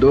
2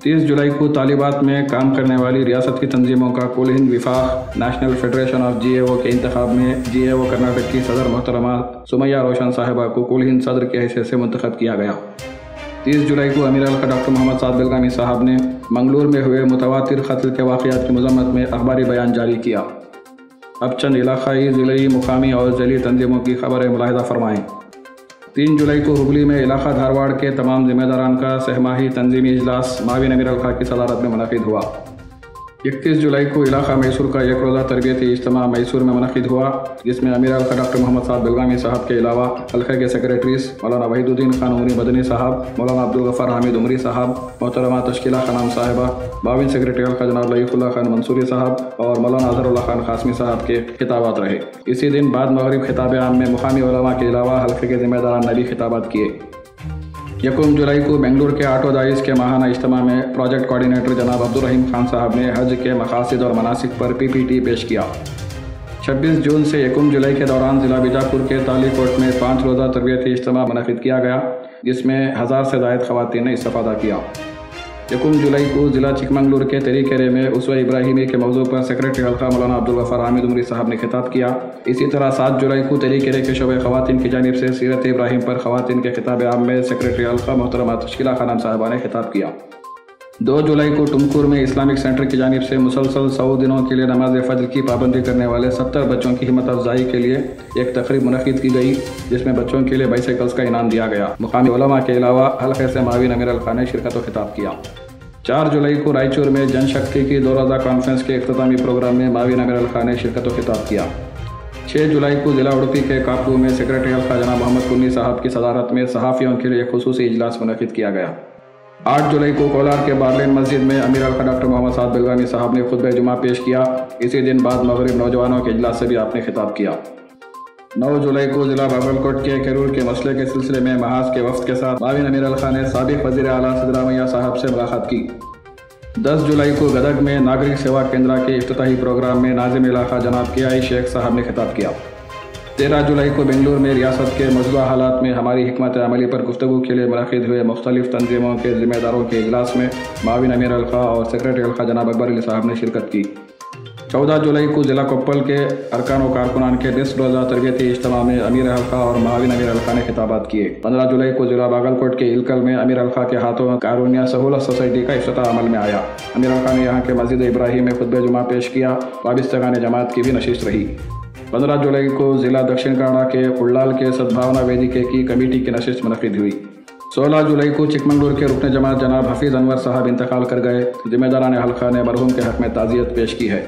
30 जुलाई को तालिबात में काम करने वाली रियासत की तंजीमों का कुल हिंद विफाक नेशनल फेडरेशन ऑफ GAO के इंतखाब में GAO कर्नाटक की सदर मोहतरमा सुमैया रोशन साहिबा को कुल हिंद सदर की हैसियत से मुंतखब किया गया। 30 जुलाई को अमीर अलखा डॉक्टर मोहम्मद साद बेलगामी साहब ने मंगलूर में हुए मुतवातिर कत्ल के वाक़यात की मज़म्मत में अखबारी बयान जारी किया। अब चंद इलाक़ाई, ज़िलई, मुकामी और ज़ैली तंजीमों की खबरें मुलाहिज़ा फरमाएँ। 3 जुलाई को हुबली में इलाका धारवाड़ के तमाम ज़िम्मेदारान का सहमाही तंजीमी इजलास माविन अमीर अलखा की सदारत में मुनक़िद हुआ। 31 जुलाई को इलाका मैसूर का एक रोज़ा तरबियती इज्तिमा मैसूर में मुनक़िद हुआ, जिसमें अमीर अलखा डॉक्टर मोहम्मद साद बेलगामी साहब के अलावा हल्के के सेक्रेटरीज मौलाना वहीदुद्दीन खान उमरी मदनी साहब, मौलाना अब्दुल गफ़ार हामिद उमरी साहब, मोहतरमा तश्कीला खनाम साहिबा, बाविन सेक्रेटरी अलखा जनाब लईकुल्लाह खान मंसूरी साहब और मौलाना अज़हरुल्लाह खान कासमी साहब के खिताबात रहे। इसी दिन बाद मगरिब खिताब आम में मुकामी उलमा के अलावा हल्के के ज़िम्मेदारान ने भी खिताबात किए। 1 जुलाई को बेंगलुरु के ऑटो दाइस के माहाना इज्तिमा में प्रोजेक्ट कोऑर्डिनेटर जनाब अब्दुल रहीम खान साहब ने हज के मकासिद और मनासिक पर PPT पेश किया। 26 जून से 1 जुलाई के दौरान ज़िला बीजापुर के तालीकोट में 5 रोज़ा तरबियती इज्तिमा मुनक़िद किया गया, जिसमें 1000 से ज़ायद ख़वातीन ने इस्तिफ़ादा किया। 1 जुलाई को ज़िला चिकमंगलूर के तरीकेरे में उसवा इब्राहिमी के मौजू पर सेक्रेटरी हल्का मौलाना अब्दुल गफ़ार हामिद उमरी साहब ने खिताब किया। इसी तरह 7 जुलाई को तरीकेरे के शोबे ख़वातीन की जानिब से सीरत इब्राहिम पर ख़वातीन के खिताब आम में सेक्रेटरी हल्का मोहतरमा तश्कीला खनाम साहिबा ने खिताब किया। 2 जुलाई को टुमकुर में इस्लामिक सेंटर की जानिब से मुसलसल 100 दिनों के लिए नमाज फजर की पाबंदी करने वाले 70 बच्चों की हिम्मत अफजाई के लिए एक तकरीब मुनक़िद की गई, जिसमें बच्चों के लिए बाइसाइकिल्स का इनाम दिया गया। मुकामी उलमा के अलावा हल्के से माविन अमीर अलखा ने शिरकत व खिताब किया। 4 जुलाई को रायचूर में जनशक्ति की 2 रोज़ा कॉन्फ्रेंस के इख्तितामी प्रोग्राम में माविन अमीर अलखा ने शिरकत व खिताब किया। 6 जुलाई को ज़िला उडुपी के कापू में सेक्रेटरी हल्का जनाब मोहम्मद कुन्नी साहब की सदारत में सहाफ़ियों के लिए खुसूसी इजलास मुनक़िद किया गया। 8 जुलाई को कोलार के बारलेन मस्जिद में अमीर अलखा डॉक्टर मोहम्मद साद बेलगामी साहब ने खुतबे जुमा पेश किया। इसी दिन बाद मगरिब नौजवानों के इजलास से भी आपने खिताब किया। 9 जुलाई को ज़िला बागलकोट के कैरूर के मसले के सिलसिले में महाज के वफ़द के साथ माविन अमीर अलखा ने साबिक़ वज़ीर आला सिद्धरामैया साहब से मुलाकात की। 10 जुलाई को गदग में नागरिक सेवा केंद्र के इफ्तिताही प्रोग्राम में नाज़िम इलाका जनाब KI शेख साहब ने खिताब किया। 13 जुलाई को बेंगलुरु में रियासत के मौजूदा हालात में हमारी हिकमत अमली पर गुफ्तगू के लिए मुनक़िद हुए मुख्तलिफ तंजीमों के ज़िम्मेदारों के इजलास में माविन अमीर अलखा और सेक्रेटरी अलखा जनाब अकबर अली साहब ने शिरकत की। 14 जुलाई को ज़िला कोप्पल के अरकान व कारकुनान के 10 रोज़ा तरबियती इज्तिमा में अमीर अलखा और माविन अमीर अलखा ने खिताबात किए। 15 जुलाई को ज़िला बागलकोट के इलकल में अमीर अलखा के हाथों कारुनिया सहूलत सोसाइटी का इफ्तिताह अमल में आया। अमीर अलखा ने यहाँ के मस्जिद इब्राहिम में खुतबे जुमा पेश किया। वाबिस्तगान जमात की भी नशिस्त रही। 15 जुलाई को ज़िला दक्षिण कन्नड़ा के उड़लाल के सद्भावना वेदिके की कमेटी की नशिस्त मुनक़िद हुई। 16 जुलाई को चिकमंगलूर के रुकन जमात जनाब हफीज़ अनवर साहब इंतकाल कर गए। ज़िम्मेदारान हल्का ने मरहूम के हक़ में ताज़ियत पेश की है।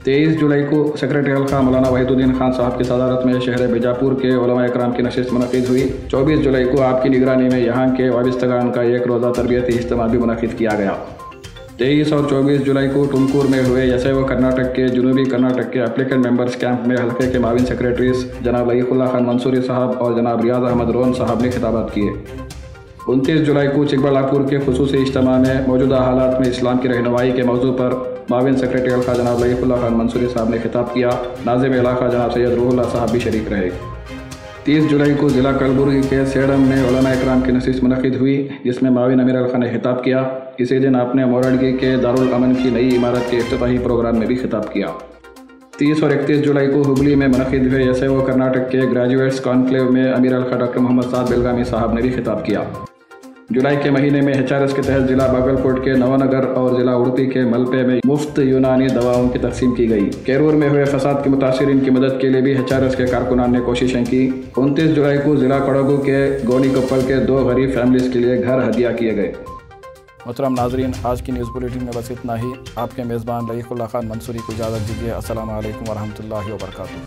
23 जुलाई को सेक्रेटरी हल्का मौलाना वहीदुद्दीन खान साहब की सदारत में शहर बीजापुर के उलमा इकराम की नशिस्त मुनक़िद हुई। 24 जुलाई को आपकी निगरानी में यहाँ के वाबिस्तगान का एक रोज़ा तरबियती इज्तिमा भी मुनक़िद किया गया। 23 और 24 जुलाई को टुमकुर में हुए यसैव कर्नाटक के जनूबी कर्नाटक के एप्लीकेंट मेंबर्स कैंप में हल्के के माविन सेक्रेटरीज जनाब लईकुल्लाह खान मंसूरी साहब और जनाब रियाज अहमद रोन साहब ने खिताबात किए। 29 जुलाई को चिकबल्लापुर के खुसूसी इज्तिमा में मौजूदा हालात में इस्लाम की रहनुमाई के मौजू पर माविन सेक्रेटरी अलखा जनाब लईकुल्लाह खान मंसूरी साहब ने खिताब किया। नाज़िम इलाका जनाब सैयद रूहुल्लाह साहब भी शरीक रहे। 30 जुलाई को ज़िला कलबुर्गी के सेडम में उलमा इकराम की नशिस्त मुनक़िद हुई, जिसमें माविन अमीर अलखा ने खिताब किया। इसी दिन आपने मोरडगी के दारुल अमन की नई इमारत के इफ्तिताही प्रोग्राम में भी खिताब किया। 30 और 31 जुलाई को हुबली में मुनक़िद हुए यसैव कर्नाटक के ग्रेजुएट्स कॉन्क्लेव में अमीर अलखा डॉक्टर मोहम्मद साद बेलगामी साहब ने भी खिताब किया। जुलाई के महीने में HRS के तहत ज़िला बागलकोट के नवनगर और ज़िला उडुपी के मलपे में मुफ्त यूनानी दवाओं की तकसीम की गई। कैरूर में हुए फसाद के मुतासिरीन की मदद के लिए भी HRS के कारकुनान ने कोशिशें की। 29 जुलाई को ज़िला कोडगू के गोनी कोप्पल के 2 गरीब फैमिलीज़ के लिए घर हदिया किए गए। मोहतरम नाजरीन, आज की न्यूज़ बुलेटिन में बस इतना ही। आपके मेज़बान लईकुल्लाह खान मंसूरी को इजाज़त दीजिए। अस्सलामु अलैकुम वरहमतुल्लाहि वबरकातुहू।